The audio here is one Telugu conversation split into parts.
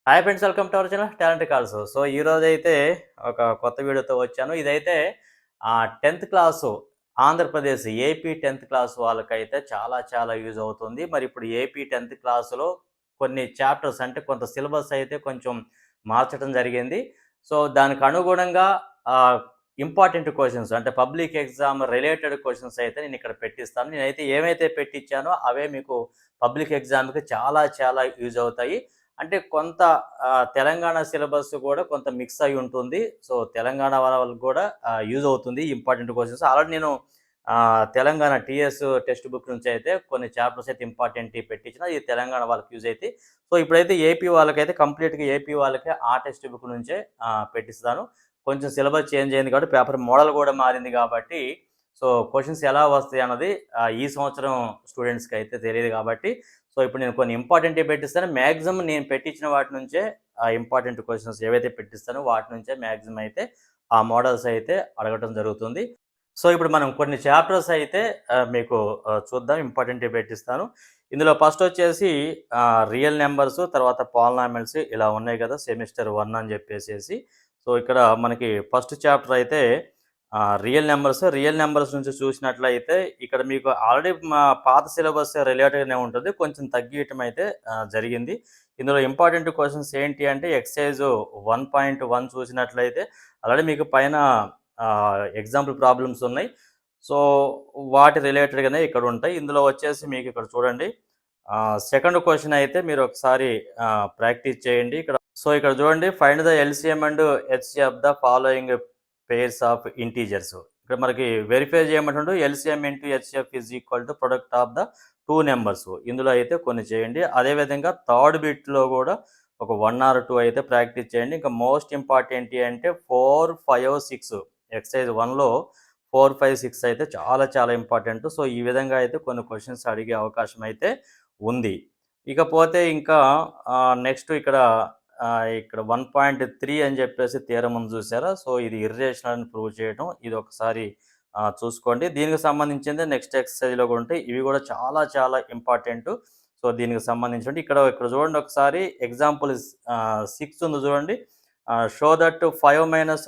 Hi friends, welcome to our channel talent calls. So ఈ రోజైతే ఒక కొత్త వీడియోతో వచ్చాను. ఇదైతే 10th class Andhra Pradesh AP 10th class వాళ్ళకైతే చాలా చాలా యూజ్ అవుతుంది. మరి ఇప్పుడు ఏపీ 10th క్లాస్‌లో కొన్ని చాప్టర్స్ అంటే కొంత సిలబస్ అయితే కొంచెం మార్చడం జరిగింది. సో దానికి అనుగుణంగా ఆహ్, ఇంపార్టెంట్ క్వెషన్స్ అంటే పబ్లిక్ ఎగ్జామ్ రిలేటెడ్ క్వెషన్స్ అయితే నేను ఇక్కడ పెట్టిస్తాను. నేనైతే ఏమైతే పెట్టించానో అవే మీకు పబ్లిక్ ఎగ్జామ్‌కి చాలా చాలా యూజ్ అవుతాయి. అంటే కొంత తెలంగాణ సిలబస్ కూడా కొంత మిక్స్ అయ్యి ఉంటుంది. సో, తెలంగాణ వాళ్ళకి కూడా యూజ్ అవుతుంది ఇంపార్టెంట్ క్వెషన్స్. ఆల్రెడీ నేను తెలంగాణ టీఎస్ టెక్స్ట్ బుక్ నుంచి అయితే కొన్ని చాప్టర్స్ అయితే ఇంపార్టెంట్‌వి పెట్టించిన. ఇది తెలంగాణ వాళ్ళకి యూజ్ అయితాయి. సో, ఇప్పుడైతే ఏపీ వాళ్ళకైతే కంప్లీట్‌గా ఏపీ వాళ్ళకే ఆ టెక్స్ట్ బుక్ నుంచే పెట్టిస్తాను. కొంచెం సిలబస్ చేంజ్ అయింది కాబట్టి పేపర్ మోడల్ కూడా మారింది కాబట్టి సో, క్వెషన్స్ ఎలా వస్తాయి అన్నది ఈ సంవత్సరం స్టూడెంట్స్‌కి అయితే తెలీదు కాబట్టి సో, ఇప్పుడు నేను కొన్ని ఇంపార్టెంట్‌వి పెట్టిస్తాను. మాక్సిమం నేను పెట్టించిన వాటి నుంచే ఇంపార్టెంట్ క్వెషన్స్ ఏవైతే పెట్టిస్తానో వాటి నుంచే మాక్సిమం అయితే ఆ మోడల్స్ అయితే అడగటం జరుగుతుంది. సో, ఇప్పుడు మనం కొన్ని చాప్టర్స్ అయితే మీకు చూద్దాం. ఇంపార్టెంట్‌వి పెట్టిస్తాను. ఇందులో ఫస్ట్ వచ్చేసి రియల్ నంబర్స్, తర్వాత పాలినామియల్స్ ఇలా ఉన్నాయి కదా! సెమిస్టర్ 1 అని చెప్పేసేసి. సో, ఇక్కడ మనకి ఫస్ట్ చాప్టర్ అయితే రియల్ నంబర్స్ నుంచి చూసినట్లయితే ఇక్కడ మీకు ఆల్రెడీ మా పాత సిలబస్ రిలేటెడ్‌గానే ఉంటుంది. కొంచెం తగ్గియటం అయితే జరిగింది. ఇందులో ఇంపార్టెంట్ క్వెషన్స్ ఏంటి అంటే ఎక్సర్సైజ్ 1.1 చూసినట్లయితే ఆల్రెడీ మీకు పైన ఎగ్జాంపుల్ ప్రాబ్లమ్స్ ఉన్నాయి. సో, వాటి రిలేటెడ్‌గానే ఇక్కడ ఉంటాయి. ఇందులో వచ్చేసి మీకు ఇక్కడ చూడండి. సెకండ్ క్వెషన్ అయితే మీరు ఒకసారి ప్రాక్టీస్ చేయండి. ఇక్కడ చూడండి, find the LCM and HCF of the following pairs of integers. ఇక్కడ మనకి వెరిఫై చేయమంటుండు LCM into HCF is equal to product of the 2 numbers. ఇందులో అయితే కొన్ని చేయండి. అదేవిధంగా థర్డ్ బిట్‌లో కూడా ఒక 1 ఆర్ 2 అయితే ప్రాక్టీస్ చేయండి. ఇంకా మోస్ట్ ఇంపార్టెంట్ అంటే 4, 5, 6 ఎక్సర్సైజ్ 1లో 4, 5, 6 అయితే చాలా చాలా ఇంపార్టెంట్. సో, ఈ విధంగా అయితే కొన్ని క్వెషన్స్ అడిగే అవకాశం అయితే ఉంది. ఇకపోతే ఇంకా నెక్స్ట్ ఇక్కడ 1.3 అని చెప్పేసి థియరమ్ ఉంది చూసారా? సో, ఇది ఇర్రేషనల్ అని ప్రూవ్ చేయడం. ఇది ఒకసారి చూసుకోండి. దీనికి సంబంధించిందే నెక్స్ట్ ఎక్సర్సైజ్‌లో కూడా ఉంటాయి. ఇవి కూడా చాలా చాలా ఇంపార్టెంటు. సో, దీనికి సంబంధించినవి ఇక్కడ చూడండి ఒకసారి ఎగ్జాంపుల్ 6 ఉంది చూడండి. Show that 5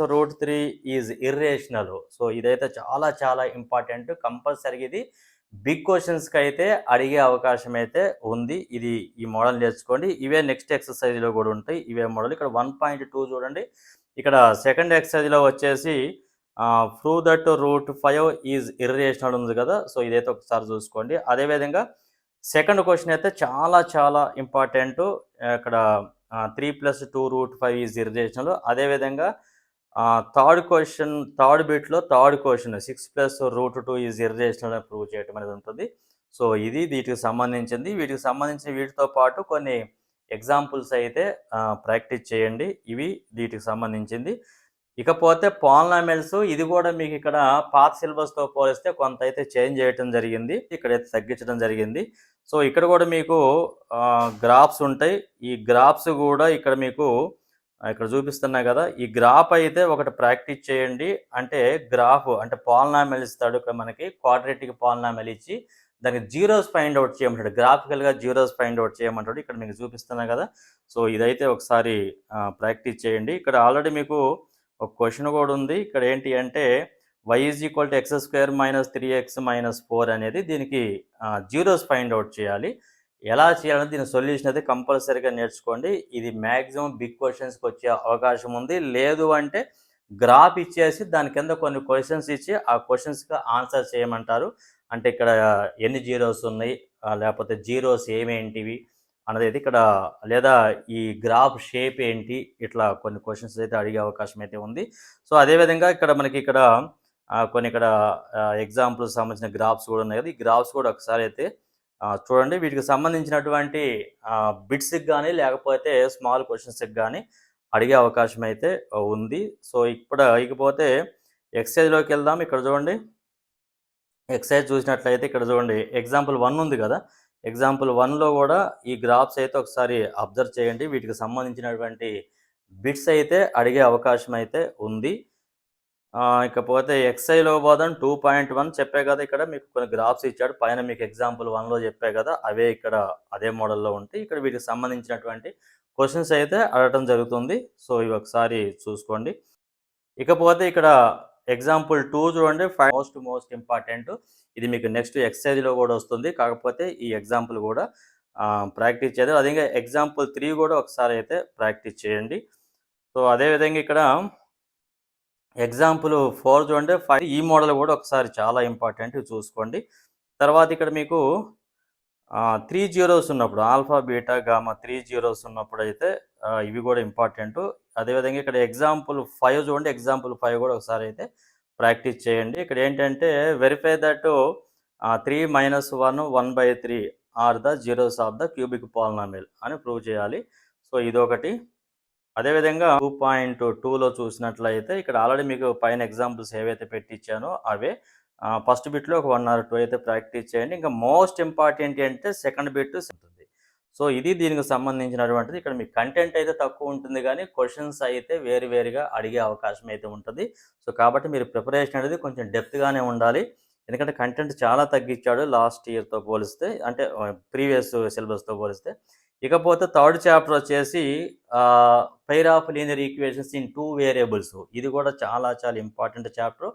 - root 3 is irrational. So, ఇదైతే చాలా చాలా ఇంపార్టెంట్. కంపల్సరీగా ఇది బిగ్ క్వెషన్స్‌కి అయితే అడిగే అవకాశం అయితే ఉంది. ఈ మోడల్ నేర్చుకోండి. ఇవే నెక్స్ట్ ఎక్సర్సైజ్‌లో కూడా ఉంటాయి. ఇవే మోడల్. ఇక్కడ 1.2 చూడండి. ఇక్కడ సెకండ్ ఎక్సర్సైజ్‌లో వచ్చేసి prove that root 5 is irrational ఉంది కదా! సో, ఇదైతే ఒకసారి చూసుకోండి. అదేవిధంగా సెకండ్ క్వెషన్ అయితే చాలా చాలా ఇంపార్టెంటు. ఇక్కడ 3 + 2 రూట్ 5 ఈజ్ ఇర్రేషనల్. అదేవిధంగా థర్డ్ బిట్‌లో third question 6 + root 2 is irrational అని ప్రూవ్ చేయడం అనేది ఉంటుంది. సో, ఇది వీటికి సంబంధించింది. వీటికి సంబంధించిన వీటితో పాటు కొన్ని ఎగ్జాంపుల్స్ అయితే ప్రాక్టీస్ చేయండి. ఇవి వీటికి సంబంధించింది. ఇకపోతే పాలినామియల్స్ ఇది కూడా మీకు ఇక్కడ పాత సిలబస్‌తో పోలిస్తే కొంత అయితే చేంజ్ చేయటం జరిగింది. ఇక్కడైతే తగ్గించడం జరిగింది. సో, ఇక్కడ కూడా మీకు గ్రాఫ్స్ ఉంటాయి. ఈ గ్రాఫ్స్ కూడా ఇక్కడ మీకు ఇక్కడ చూపిస్తున్నా కదా! ఈ గ్రాఫ్ అయితే ఒకటి ప్రాక్టీస్ చేయండి. అంటే గ్రాఫ్ అంటే పాలినామియల్ ఇస్తాడు ఇక్కడ మనకి క్వాడ్రాటిక్ పాలినామియల్ ఇచ్చి దానికి జీరోస్ ఫైండ్ ఔట్ చేయమంటాడు. గ్రాఫికల్‌గా జీరోస్ ఫైండ్ ఔట్ చేయమంటాడు. ఇక్కడ మీకు చూపిస్తున్నా కదా! సో, ఇదైతే ఒకసారి ప్రాక్టీస్ చేయండి. ఇక్కడ ఆల్రెడీ మీకు ఒక క్వెషన్ కూడా ఉంది. ఇక్కడ ఏంటి అంటే y = x² - 3x - 4 అనేది దీనికి జీరోస్ ఫైండ్ ఔట్ చేయాలి. ఎలా చేయాలంటే దీని సొల్యూషన్ అయితే కంపల్సరీగా నేర్చుకోండి. ఇది మాక్సిమం బిగ్ క్వెషన్స్‌కి వచ్చే అవకాశం ఉంది. లేదు అంటే గ్రాఫ్ ఇచ్చేసి దాని కింద కొన్ని క్వెషన్స్ ఇచ్చి ఆ క్వెషన్స్‌కి ఆన్సర్ చేయమంటారు. అంటే ఇక్కడ ఎన్ని జీరోస్ ఉన్నాయి, లేకపోతే జీరోస్ ఏమేంటివి అన్నదైతే ఇక్కడ లేదా ఈ గ్రాఫ్ షేప్ ఏంటి, ఇట్లా కొన్ని క్వెషన్స్ అయితే అడిగే అవకాశం అయితే ఉంది. సో, అదేవిధంగా ఇక్కడ కొన్ని ఎగ్జాంపుల్స్ సంబంధించిన గ్రాఫ్స్ కూడా ఉన్నాయి కదా! ఈ గ్రాఫ్స్ కూడా ఒకసారి అయితే చూడండి. వీటికి సంబంధించినటువంటి బిట్స్‌కి గానీ, లేకపోతే స్మాల్ క్వెషన్స్‌కి గానీ అడిగే అవకాశం అయితే ఉంది. సో, ఇకపోతే ఎక్సర్సైజ్‌లోకి వెళ్దాం. ఇక్కడ చూడండి. ఎక్సర్సైజ్ చూసినట్లయితే ఇక్కడ చూడండి ఎగ్జాంపుల్ 1 ఉంది కదా! ఎగ్జాంపుల్ 1లో కూడా ఈ గ్రాఫ్స్ అయితే ఒకసారి అబ్జర్వ్ చేయండి. వీటికి సంబంధించినటువంటి బిట్స్ అయితే అడిగే అవకాశం అయితే ఉంది. ఇకపోతే ఎక్సైలో పోదాం. 2.1 చెప్పా కదా! ఇక్కడ మీకు కొన్ని గ్రాఫ్స్ ఇచ్చాడు. పైన మీకు ఎగ్జాంపుల్ 1లో చెప్పా కదా! అవే ఇక్కడ అదే మోడల్‌లో ఉంటాయి. ఇక్కడ వీటికి సంబంధించినటువంటి క్వశ్చన్స్ అయితే అడగటం జరుగుతుంది. సో ఇవి ఒకసారి చూసుకోండి. ఇకపోతే ఇక్కడ ఎగ్జాంపుల్ 2 చూడండి. Most important. ఇది మీకు నెక్స్ట్ ఎక్సర్సైజ్‌లో కూడా వస్తుంది. కాకపోతే ఈ ఎగ్జాంపుల్ కూడా ప్రాక్టీస్ చేద్దాం. అదే ఎగ్జాంపుల్ 3 కూడా ఒకసారి అయితే ప్రాక్టీస్ చేయండి. సో అదేవిధంగా ఇక్కడ ఎగ్జాంపుల్ 4 చూడండి. ఈ మోడల్ కూడా ఒకసారి చాలా ఇంపార్టెంట్, చూసుకోండి. తర్వాత ఇక్కడ మీకు 3 జీరోస్ ఉన్నప్పుడు ఆల్ఫా, బీటా, గామా 3 జీరోస్ ఉన్నప్పుడు అయితే ఇవి కూడా ఇంపార్టెంట్. అదేవిధంగా ఇక్కడ ఎగ్జాంపుల్ 5 చూడండి. ఎగ్జాంపుల్ 5 కూడా ఒకసారి అయితే ప్రాక్టీస్ చేయండి. ఇక్కడ ఏంటంటే verify that 3 - 1 1/3 are the zeros of the cubic polynomial అని ప్రూవ్ చేయాలి. సో ఇదొకటి. అదేవిధంగా 2.2లో చూసినట్లయితే ఇక్కడ ఆల్రెడీ మీకు పైన ఎగ్జాంపుల్స్ ఏవైతే పెట్టించానో అవే. ఫస్ట్ బిట్లో ఒక 1 or 2 అయితే ప్రాక్టీస్ చేయండి. ఇంకా మోస్ట్ ఇంపార్టెంట్ అంటే సెకండ్ బిట్ ఉంటుంది. సో ఇది దీనికి సంబంధించినటువంటిది. ఇక్కడ మీకు కంటెంట్ అయితే తక్కువ ఉంటుంది కానీ క్వశ్చన్స్ అయితే వేరుగా అడిగే అవకాశం అయితే ఉంటుంది. సో కాబట్టి మీరు ప్రిపరేషన్ అనేది కొంచెం డెప్త్గానే ఉండాలి. ఎందుకంటే కంటెంట్ చాలా తగ్గించాడు లాస్ట్ ఇయర్తో పోలిస్తే, అంటే ప్రీవియస్ సిలబస్తో పోలిస్తే. ఇకపోతే థర్డ్ చాప్టర్ వచ్చేసి pair of linear equations in 2 variables. ఇది కూడా చాలా ఇంపార్టెంట్ చాప్టర్.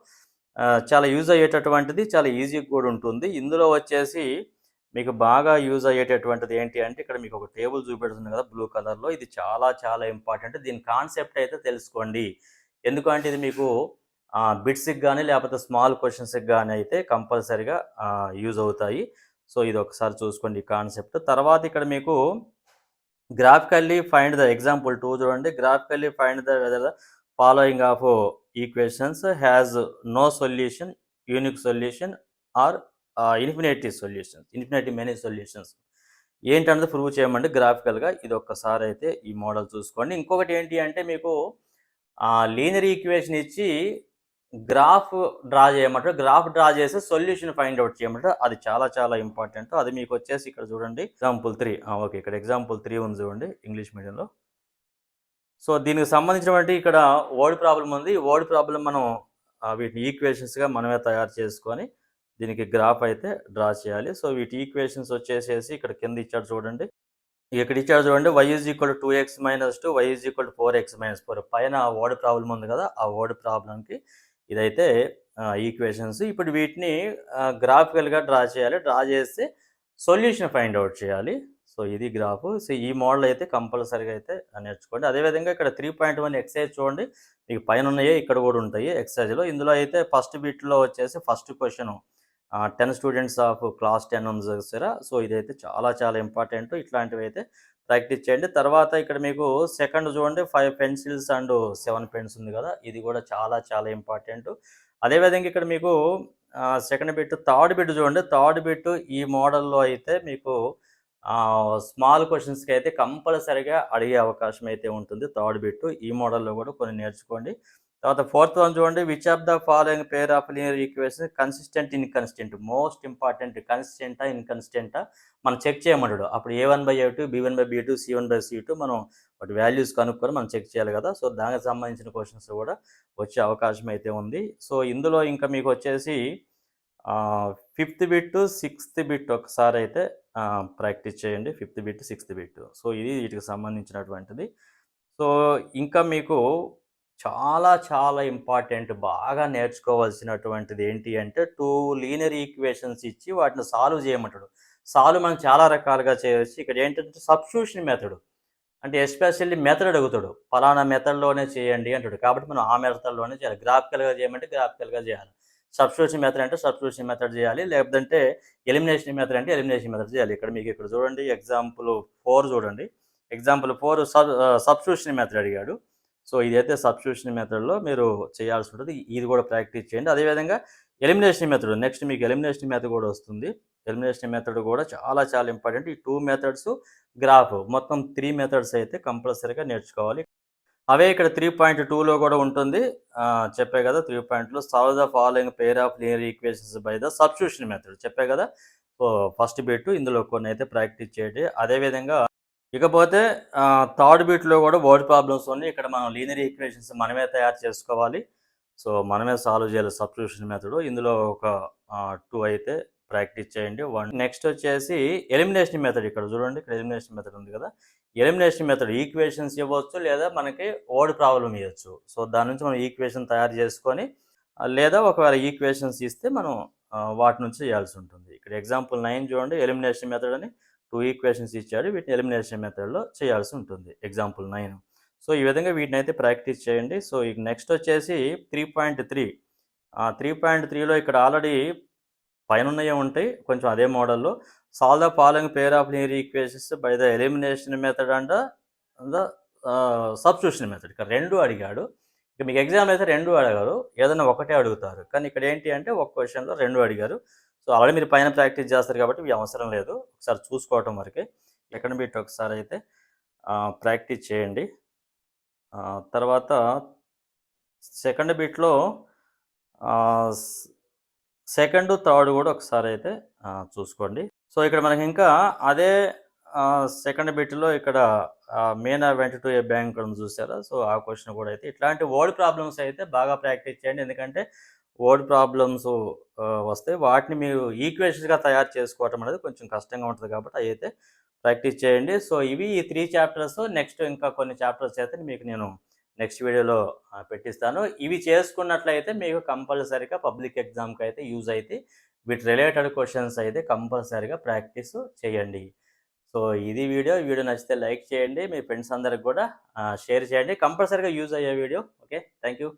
చాలా యూజ్ అయ్యేటటువంటిది, చాలా ఈజీగా కూడా ఉంటుంది. ఇందులో వచ్చేసి మీకు బాగా యూజ్ అయ్యేటటువంటిది ఏంటి అంటే ఇక్కడ మీకు ఒక టేబుల్ చూపెడుతుంది కదా బ్లూ కలర్లో. ఇది చాలా ఇంపార్టెంట్. దీని కాన్సెప్ట్ అయితే తెలుసుకోండి. ఎందుకంటే ఇది మీకు బిట్స్కి కానీ లేకపోతే స్మాల్ క్వశ్చన్స్కి కానీ అయితే కంపల్సరీగా యూజ్ అవుతాయి. సో ఇది ఒకసారి చూసుకోండి కాన్సెప్ట్. తర్వాత ఇక్కడ మీకు గ్రాఫికల్లీ ఫైండ్ ద ఎగ్జాంపుల్ 2 చూడండి. Graphically find the whether the following of equations has no solution, unique solution or infinity many solutions ఏంటన్నది ప్రూవ్ చేయమండి గ్రాఫికల్గా. ఇది ఒక్కసారి అయితే ఈ మోడల్ చూసుకోండి. ఇంకొకటి ఏంటి అంటే మీకు లీనియర్ ఈక్వేషన్ ఇచ్చి గ్రాఫ్ డ్రా చేయమంటారు. గ్రాఫ్ డ్రా చేసి సొల్యూషన్ ఫైండ్ అవుట్ చేయమంటారు. అది చాలా ఇంపార్టెంట్. అది మీకు వచ్చేసి ఇక్కడ చూడండి ఎగ్జాంపుల్ 3. ఓకే, ఇక్కడ ఎగ్జాంపుల్ 3 ఉంది చూడండి ఇంగ్లీష్ మీడియంలో. సో దీనికి సంబంధించినటువంటి ఇక్కడ వర్డ్ ప్రాబ్లం ఉంది. ఈ వర్డ్ ప్రాబ్లం మనం వీటిని ఈక్వేషన్స్గా మనమే తయారు చేసుకొని దీనికి గ్రాఫ్ అయితే డ్రా చేయాలి. సో వీటి ఈక్వేషన్స్ వచ్చేసేసి ఇక్కడ కింద ఇచ్చాడు చూడండి. ఇక్కడ ఇచ్చాడు చూడండి. y = 2x - 2, y = 4x - 4. పైన వర్డ్ ప్రాబ్లం ఉంది కదా, ఆ వర్డ్ ప్రాబ్లంకి ఇదైతే ఈక్వేషన్స్. ఇప్పుడు వీటిని గ్రాఫికల్గా డ్రా చేయాలి. డ్రా చేస్తే సొల్యూషన్ ఫైండ్ అవుట్ చేయాలి. సో ఇది గ్రాఫ్. సో ఈ మోడల్ అయితే కంపల్సరీగా అయితే నేర్చుకోండి. అదేవిధంగా ఇక్కడ 3.1 ఎక్సర్సైజ్ చూడండి. మీకు పైన ఉన్నాయే ఇక్కడ కూడా ఉంటాయి ఎక్సర్సైజ్లో. ఇందులో అయితే ఫస్ట్ బిట్లో వచ్చేసి first question 10 students of class 10 ఉంది చూసారా. సో ఇదైతే చాలా ఇంపార్టెంట్. ఇట్లాంటివి అయితే ప్రాక్టీస్ చేయండి. తర్వాత ఇక్కడ మీకు సెకండ్ చూడండి 5 పెన్సిల్స్ అండ్ 7 పెన్స్ ఉంది కదా, ఇది కూడా చాలా ఇంపార్టెంట్. అదేవిధంగా ఇక్కడ మీకు సెకండ్ బిట్, థర్డ్ బిట్ చూడండి. థర్డ్ బిట్ ఈ మోడల్లో అయితే మీకు స్మాల్ క్వశ్చన్స్కి అయితే కంపల్సరీగా అడిగే అవకాశం అయితే ఉంటుంది. థర్డ్ బిట్ ఈ మోడల్లో కూడా కొన్ని నేర్చుకోండి. తర్వాత ఫోర్త్ వన్ చూడండి. Which of the following pair of linear equation consistent, inconsistent. Most important. కన్సిస్టెంటా ఇన్కన్సిస్టెంటా మనం చెక్ చేయమంటాడు. అప్పుడు A1/A2, B1/B2, C1/C2 మనం వాటి వాల్యూస్ కనుక్కొని మనం చెక్ చేయాలి కదా. సో దానికి సంబంధించిన క్వశ్చన్స్ కూడా వచ్చే అవకాశం అయితే ఉంది. సో ఇందులో ఇంకా మీకు వచ్చేసి 5th బిట్, 6th బిట్ ఒకసారి అయితే ప్రాక్టీస్ చేయండి. 5th bit, 6th bit. So ఇది వీటికి సంబంధించినటువంటిది. సో ఇంకా మీకు చాలా ఇంపార్టెంట్, బాగా నేర్చుకోవాల్సినటువంటిది ఏంటి అంటే 2 లీనియర్ ఈక్వేషన్స్ ఇచ్చి వాటిని సాల్వ్ చేయమంటాడు. సాల్వ్ మనం చాలా రకాలుగా చేయవచ్చు. ఇక్కడ ఏంటంటే సబ్స్టిట్యూషన్ మెథడ్ అంటే ఎస్పెషల్లీ మెథడ్ అడుగుతాడు. ఫలానా మెథడ్లోనే చేయండి అంటాడు. కాబట్టి మనం ఆ మెథడ్లోనే చేయాలి. గ్రాఫికల్గా చేయమంటే గ్రాఫికల్గా చేయాలి. సబ్స్టిట్యూషన్ మెథడ్ అంటే సబ్స్టిట్యూషన్ మెథడ్ చేయాలి. లేకపోతే ఎలిమినేషన్ మెథడ్ అంటే ఎలిమినేషన్ మెథడ్ చేయాలి. ఇక్కడ చూడండి ఎగ్జాంపుల్ 4 చూడండి. ఎగ్జాంపుల్ 4 సబ్స్టిట్యూషన్ మెథడ్ అడిగాడు. సో ఇదైతే సబ్స్టిట్యూషన్ మెథడ్లో మీరు చేయాల్సి ఉంటుంది. ఇది కూడా ప్రాక్టీస్ చేయండి. అదేవిధంగా ఎలిమినేషన్ మెథడ్, నెక్స్ట్ మీకు ఎలిమినేషన్ మెథడ్ కూడా వస్తుంది. ఎలిమినేషన్ మెథడ్ కూడా చాలా ఇంపార్టెంట్. ఈ 2 మెథడ్స్, గ్రాఫ్, మొత్తం 3 మెథడ్స్ అయితే కంపల్సరీగా నేర్చుకోవాలి. అవే ఇక్కడ 3.2లో కూడా ఉంటుంది. చెప్పే కదా 3.2లో solve the following pair of linear equations by the substitution method చెప్పే కదా. సో ఫస్ట్ బిట్ ఇందులో కొన్ని అయితే ప్రాక్టీస్ చేయండి. అదేవిధంగా ఇకపోతే థర్డ్ బిట్లో కూడా వర్డ్ ప్రాబ్లమ్స్ ఉన్నాయి. ఇక్కడ మనం లీనియర్ ఈక్వేషన్స్ మనమే తయారు చేసుకోవాలి. సో మనమే సాల్వ్ చేయాలి సబ్స్టిట్యూషన్ మెథడ్. ఇందులో ఒక 2 అయితే ప్రాక్టీస్ చేయండి. నెక్స్ట్ వచ్చేసి ఎలిమినేషన్ మెథడ్. ఇక్కడ చూడండి, ఇక్కడ ఎలిమినేషన్ మెథడ్ ఉంది కదా! ఎలిమినేషన్ మెథడ్ ఈక్వేషన్స్ ఇవ్వచ్చు, లేదా మనకి వర్డ్ ప్రాబ్లమ్ ఇవ్వచ్చు. సో దాని నుంచి మనం ఈక్వేషన్ తయారు చేసుకొని, లేదా ఒకవేళ ఈక్వేషన్స్ ఇస్తే మనం వాటి నుంచి చేయాల్సి ఉంటుంది. ఇక్కడ ఎగ్జాంపుల్ 9 చూడండి, ఎలిమినేషన్ మెథడ్ అని 2 ఈక్వేషన్స్ ఇచ్చాడు. వీటిని ఎలిమినేషన్ మెథడ్లో చేయాల్సి ఉంటుంది. ఎగ్జాంపుల్ 9. సో ఈ విధంగా వీటిని అయితే ప్రాక్టీస్ చేయండి. సో ఇక నెక్స్ట్ వచ్చేసి 3.3. 3.3లో ఇక్కడ ఆల్రెడీ పైనున్నయే ఉంటాయి, కొంచెం అదే మోడల్లో. Solve the following pair of linear equations by the elimination method and the substitution method. ఇక్కడ 2 అడిగాడు. ఇక మీకు ఎగ్జామ్ అయితే 2 అడగరు, ఏదైనా ఒకటే అడుగుతారు. కానీ ఇక్కడ ఏంటి అంటే ఒక క్వశ్చన్లో 2 అడిగారు. సో ఆల్రెడీ మీరు పైన ప్రాక్టీస్ చేస్తారు కాబట్టి ఇవి అవసరం లేదు, ఒకసారి చూసుకోవటం వరకే. సెకండ్ బిట్ ఒకసారి అయితే ప్రాక్టీస్ చేయండి. తర్వాత సెకండ్ బిట్లో సెకండ్, థర్డ్ కూడా ఒకసారి అయితే చూసుకోండి. సో ఇక్కడ మనకి ఇంకా అదే సెకండ్ బిట్లో ఇక్కడ మేనా వెంట టు ఏ బ్యాంక్ అని చూసారా? సో ఆ క్వశ్చన్ కూడా అయితే ఇట్లాంటి వర్డ్ ప్రాబ్లమ్స్ అయితే బాగా ప్రాక్టీస్ చేయండి. ఎందుకంటే వర్డ్ ప్రాబ్లమ్స్ వస్తే వాటిని మీరు ఈక్వేషన్స్గా తయారు చేసుకోవటం అనేది కొంచెం కష్టంగా ఉంటుంది కాబట్టి అవి అయితే ప్రాక్టీస్ చేయండి. సో ఇవి ఈ 3 చాప్టర్స్. నెక్స్ట్ ఇంకా కొన్ని చాప్టర్స్ అయితే మీకు నేను నెక్స్ట్ వీడియోలో పెట్టిస్తాను. ఇవి చేసుకున్నట్లయితే మీకు కంపల్సరీగా పబ్లిక్ ఎగ్జామ్కి అయితే యూజ్ అయితే వీటి రిలేటెడ్ క్వశ్చన్స్ అయితే కంపల్సరీగా ప్రాక్టీస్ చేయండి. సో ఇది వీడియో నచ్చితే లైక్ చేయండి, మీ ఫ్రెండ్స్ అందరికి కూడా షేర్ చేయండి. కంపల్సరీగా యూజ్ అయ్యే వీడియో. Okay, thank you.